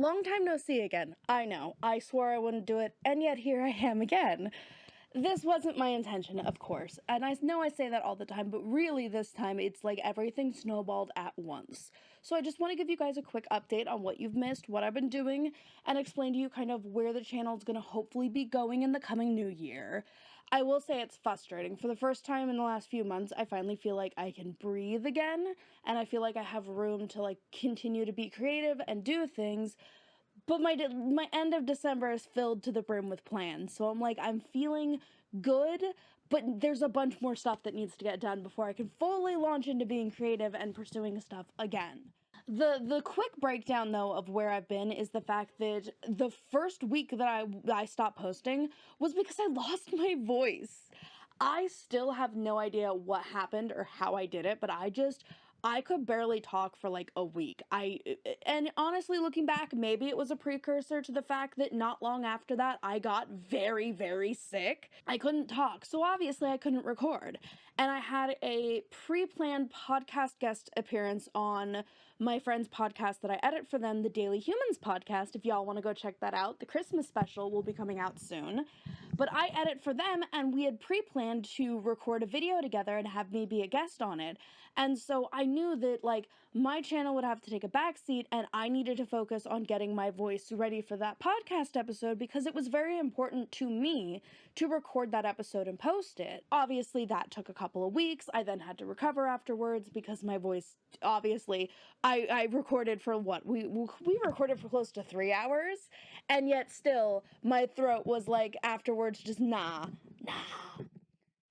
Long time no see again. I know, I swore I wouldn't do it, and yet here I am again. This wasn't my intention, of course, and I know I say that all the time, but really this time it's like everything snowballed at once. So I just want to give you guys a quick update on what you've missed, what I've been doing, and explain to you kind of where the channel's going to hopefully be going in the coming new year. I will say it's frustrating. For the first time in the last few months, I finally feel like I can breathe again, and I feel like I have room to like continue to be creative and do things. But my end of December is filled to the brim with plans, so I'm like, I'm feeling good, but there's a bunch more stuff that needs to get done before I can fully launch into being creative and pursuing stuff again. The quick breakdown, though, of where I've been is the fact that the first week that I stopped posting was because I lost my voice. I still have no idea what happened or how I did it, but I could barely talk for like a week. And honestly, looking back, maybe it was a precursor to the fact that not long after that, I got very, very sick. I couldn't talk, so obviously I couldn't record. And I had a pre-planned podcast guest appearance on my friend's podcast that I edit for them, the Daily Humans podcast. If y'all want to go check that out, the Christmas special will be coming out soon. But I edit for them, and we had pre-planned to record a video together and have me be a guest on it. And so I knew that, like, my channel would have to take a backseat, and I needed to focus on getting my voice ready for that podcast episode because it was very important to me to record that episode and post it. Obviously, that took a couple of weeks. I then had to recover afterwards because my voice, obviously, I recorded for what? We recorded for close to 3 hours, and yet still, my throat was like, afterwards, just nah.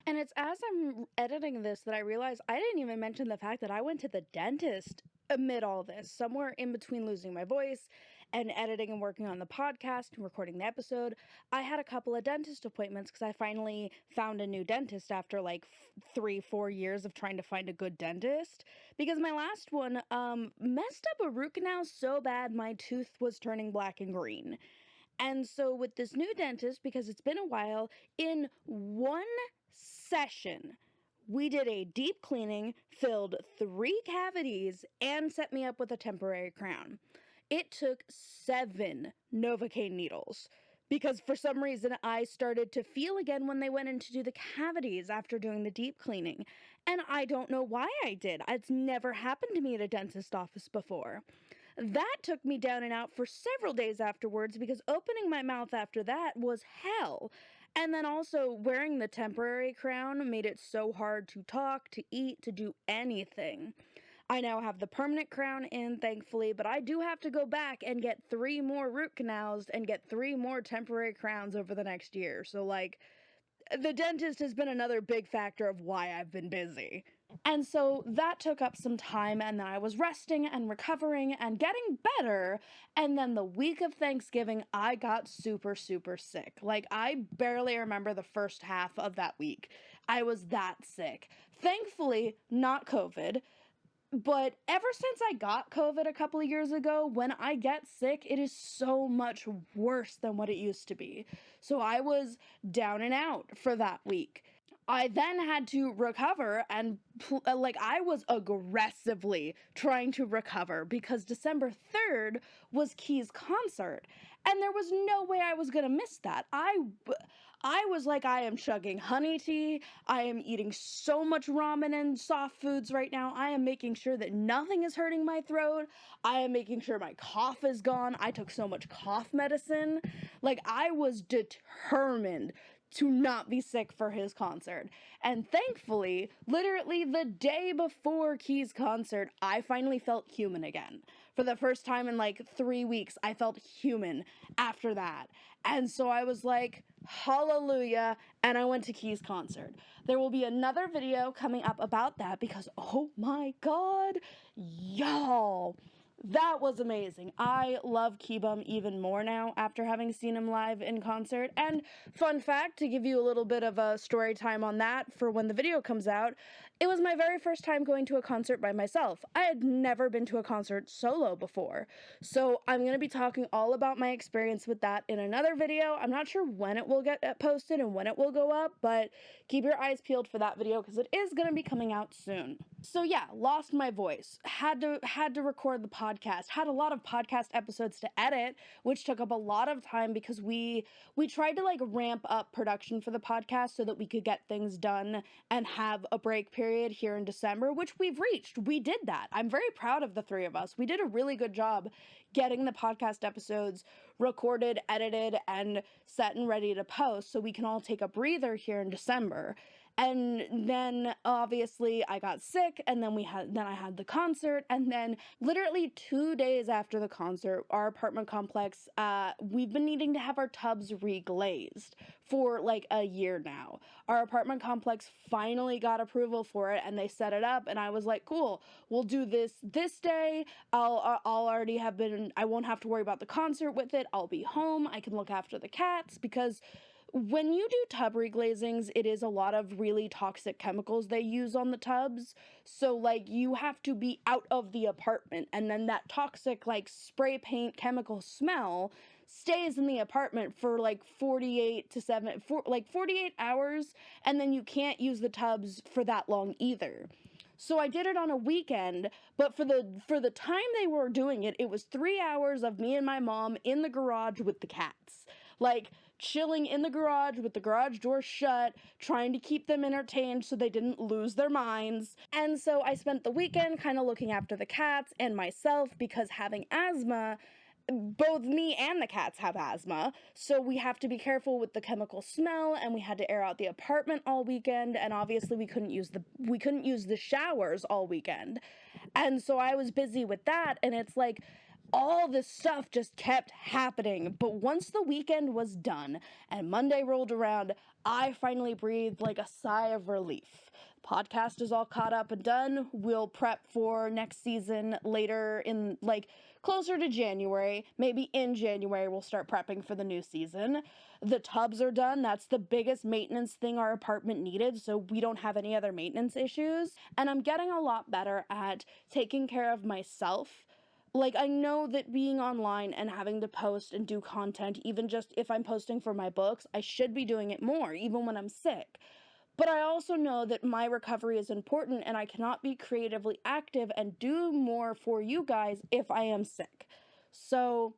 And it's as I'm editing this that I realize I didn't even mention the fact that I went to the dentist amid all this, somewhere in between losing my voice and editing and working on the podcast and recording the episode. I had a couple of dentist appointments because I finally found a new dentist after like 3-4 years of trying to find a good dentist, because my last one messed up a root canal so bad my tooth was turning black and green. And so with this new dentist, because it's been a while, in one session, we did a deep cleaning, filled 3 cavities, and set me up with a temporary crown. It took 7 Novocaine needles, because for some reason I started to feel again when they went in to do the cavities after doing the deep cleaning. And I don't know why I did. It's never happened to me at a dentist office before. That took me down and out for several days afterwards, because opening my mouth after that was hell. And then also wearing the temporary crown made it so hard to talk, to eat, to do anything. I now have the permanent crown in, thankfully, but I do have to go back and get 3 more root canals and get 3 more temporary crowns over the next year. So, like, the dentist has been another big factor of why I've been busy. And so that took up some time, and then I was resting and recovering and getting better, and then the week of Thanksgiving, I got super, super sick. Like, I barely remember the first half of that week. I was that sick. Thankfully, not COVID, but ever since I got COVID a couple of years ago, when I get sick, it is so much worse than what it used to be. So I was down and out for that week. I then had to recover, and I was aggressively trying to recover because December 3rd was Key's concert, and there was no way I was gonna miss that. I was like, I am chugging honey tea, I am eating so much ramen and soft foods right now, I am making sure that nothing is hurting my throat, I am making sure my cough is gone, I took so much cough medicine, like, I was determined to not be sick for his concert. And thankfully, literally the day before Key's concert, I finally felt human again. For the first time in like 3 weeks, I felt human after that. And so I was like, hallelujah, and I went to Key's concert. There will be another video coming up about that because, oh my god, y'all, that was amazing. I love 𝘊𝘍𝑢𝘮 even more now after having seen him live in concert. And fun fact, to give you a little bit of a story time on that for when the video comes out, it was my very first time going to a concert by myself. I had never been to a concert solo before. So I'm going to be talking all about my experience with that in another video. I'm not sure when it will get posted and when it will go up, but keep your eyes peeled for that video because it is going to be coming out soon. So yeah, lost my voice. Had to record the podcast podcast, had a lot of podcast episodes to edit, which took up a lot of time because we tried to like ramp up production for the podcast so that we could get things done and have a break period here in December, which we've reached. We did that. I'm very proud of the three of us. We did a really good job getting the podcast episodes recorded, edited, and set and ready to post so we can all take a breather here in December. And then obviously I got sick, and then I had the concert, and then literally 2 days after the concert, our apartment complex, we've been needing to have our tubs reglazed for like a year now. Our apartment complex finally got approval for it, and they set it up, and I was like, cool, we'll do this day. I'll already have been, I won't have to worry about the concert with it. I'll be home. I can look after the cats, because when you do tub reglazings, it is a lot of really toxic chemicals they use on the tubs. So, like, you have to be out of the apartment, and then that toxic, like, spray paint chemical smell stays in the apartment for, like, 48 hours, and then you can't use the tubs for that long either. So I did it on a weekend, but for the time they were doing it, it was 3 hours of me and my mom in the garage with the cats. Like, chilling in the garage with the garage door shut, trying to keep them entertained so they didn't lose their minds. And so I spent the weekend kind of looking after the cats and myself, because having asthma, both me and the cats have asthma, so we have to be careful with the chemical smell, and we had to air out the apartment all weekend, and obviously we couldn't use the showers all weekend. And so I was busy with that, and it's like all this stuff just kept happening. But once the weekend was done and Monday rolled around, I finally breathed like a sigh of relief. Podcast is all caught up and done. We'll prep for next season later in, like, closer to January. Maybe in January we'll start prepping for the new season. The tubs are done. That's the biggest maintenance thing our apartment needed, so we don't have any other maintenance issues. And I'm getting a lot better at taking care of myself. Like, I know that being online and having to post and do content, even just if I'm posting for my books, I should be doing it more, even when I'm sick. But I also know that my recovery is important, and I cannot be creatively active and do more for you guys if I am sick. So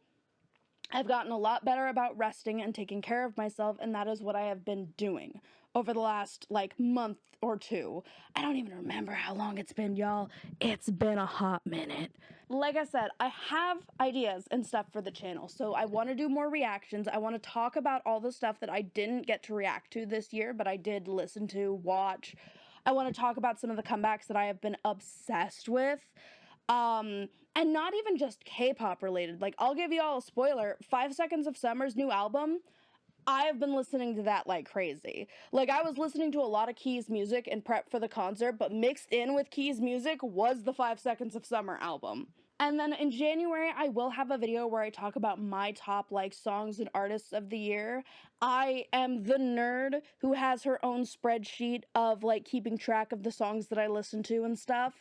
I've gotten a lot better about resting and taking care of myself, and that is what I have been doing over the last, like, month or two. I don't even remember how long it's been, y'all. It's been a hot minute. Like I said, I have ideas and stuff for the channel, so I want to do more reactions. I want to talk about all the stuff that I didn't get to react to this year, but I did listen to, watch. I want to talk about some of the comebacks that I have been obsessed with. And not even just K-pop related. Like, I'll give you all a spoiler. 5 Seconds of Summer's new album, I have been listening to that like crazy. Like, I was listening to a lot of 𝘗𝑰's music in prep for the concert, but mixed in with 𝘗𝑰's music was the 5 Seconds of Summer album. And then in January, I will have a video where I talk about my top, like, songs and artists of the year. I am the nerd who has her own spreadsheet of, like, keeping track of the songs that I listen to and stuff.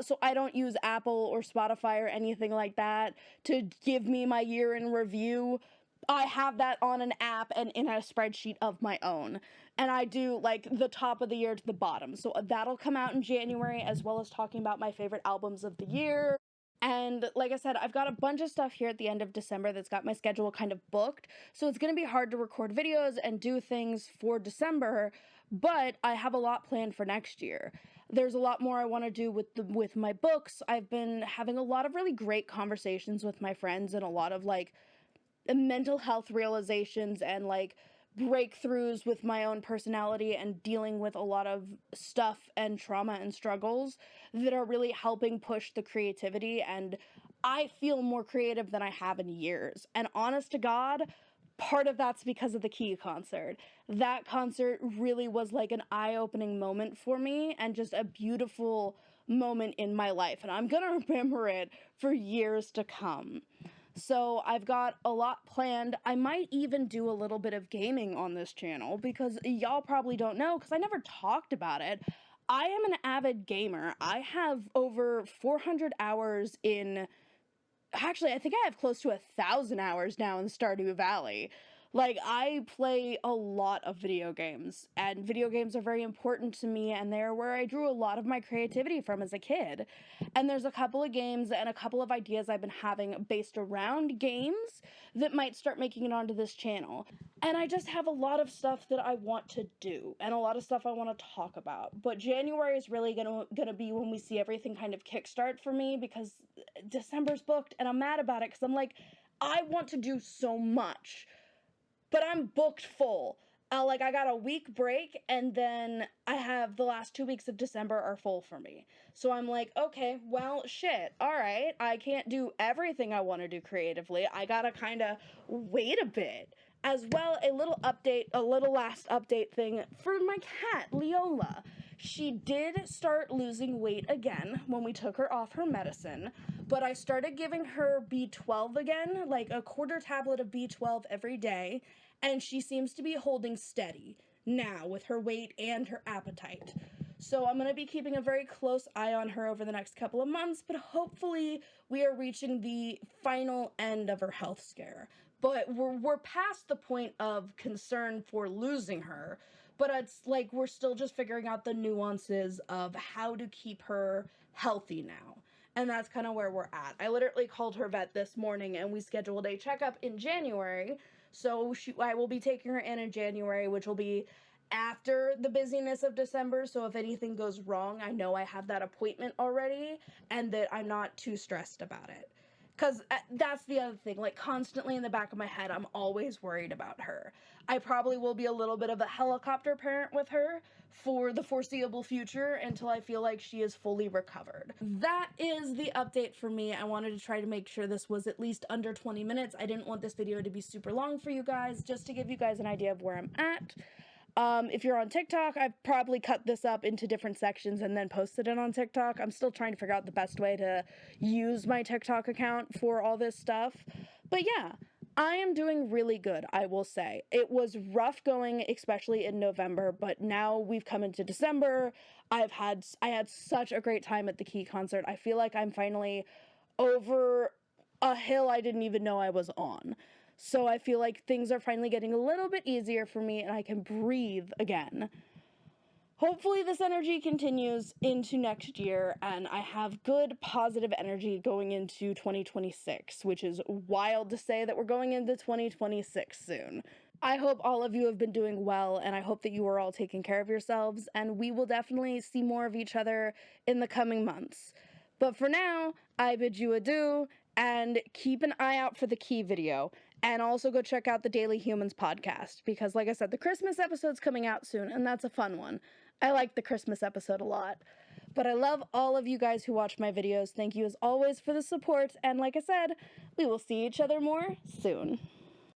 So I don't use Apple or Spotify or anything like that to give me my year in review. I have that on an app and in a spreadsheet of my own. And I do, like, the top of the year to the bottom. So that'll come out in January, as well as talking about my favorite albums of the year. And like I said, I've got a bunch of stuff here at the end of December that's got my schedule kind of booked. So it's going to be hard to record videos and do things for December, but I have a lot planned for next year. There's a lot more I want to do with my books. I've been having a lot of really great conversations with my friends, and a lot of, like, mental health realizations and, like, breakthroughs with my own personality and dealing with a lot of stuff and trauma and struggles that are really helping push the creativity, and I feel more creative than I have in years. And honest to God, part of that's because of the 𝘗𝑰 concert. That concert really was like an eye-opening moment for me, and just a beautiful moment in my life, and I'm gonna remember it for years to come. So I've got a lot planned. I might even do a little bit of gaming on this channel, because y'all probably don't know, because I never talked about it. I am an avid gamer. I have over 400 hours in... Actually, I think I have close to 1,000 hours now in Stardew Valley. Like, I play a lot of video games, and video games are very important to me, and they're where I drew a lot of my creativity from as a kid. And there's a couple of games and a couple of ideas I've been having based around games that might start making it onto this channel. And I just have a lot of stuff that I want to do, and a lot of stuff I want to talk about. But January is really gonna be when we see everything kind of kickstart for me, because December's booked, and I'm mad about it, because I'm like, I want to do so much, but I'm booked full. Like, I got a week break, and then I have the last 2 weeks of December are full for me. So I'm like, okay, well, shit, all right, I can't do everything I want to do creatively. I gotta kind of wait a bit. As well, a little last update thing for my cat, Leola. She did start losing weight again when we took her off her medicine, but I started giving her B12 again, like a quarter tablet of B12 every day, and she seems to be holding steady now with her weight and her appetite. So I'm going to be keeping a very close eye on her over the next couple of months, but hopefully we are reaching the final end of her health scare. But we're past the point of concern for losing her, but it's like we're still just figuring out the nuances of how to keep her healthy now. And that's kind of where we're at. I literally called her vet this morning, and we scheduled a checkup in January. So I will be taking her in January, which will be after the busyness of December. So if anything goes wrong, I know I have that appointment already, and that I'm not too stressed about it. Because that's the other thing, like, constantly in the back of my head, I'm always worried about her. I probably will be a little bit of a helicopter parent with her for the foreseeable future until I feel like she is fully recovered. That is the update for me. I wanted to try to make sure this was at least under 20 minutes. I didn't want this video to be super long for you guys, just to give you guys an idea of where I'm at. If you're on TikTok, I've probably cut this up into different sections and then posted it on TikTok. I'm still trying to figure out the best way to use my TikTok account for all this stuff. But yeah, I am doing really good, I will say. It was rough going, especially in November, but now we've come into December. I had such a great time at the Key concert. I feel like I'm finally over a hill I didn't even know I was on. So I feel like things are finally getting a little bit easier for me, and I can breathe again. Hopefully this energy continues into next year, and I have good positive energy going into 2026, which is wild to say that we're going into 2026 soon. I hope all of you have been doing well, and I hope that you are all taking care of yourselves, and we will definitely see more of each other in the coming months. But for now, I bid you adieu, and keep an eye out for the Key video. And also go check out the Daily Humans podcast, because like I said, the Christmas episode's coming out soon, and that's a fun one. I like the Christmas episode a lot. But I love all of you guys who watch my videos. Thank you as always for the support, and like I said, we will see each other more soon.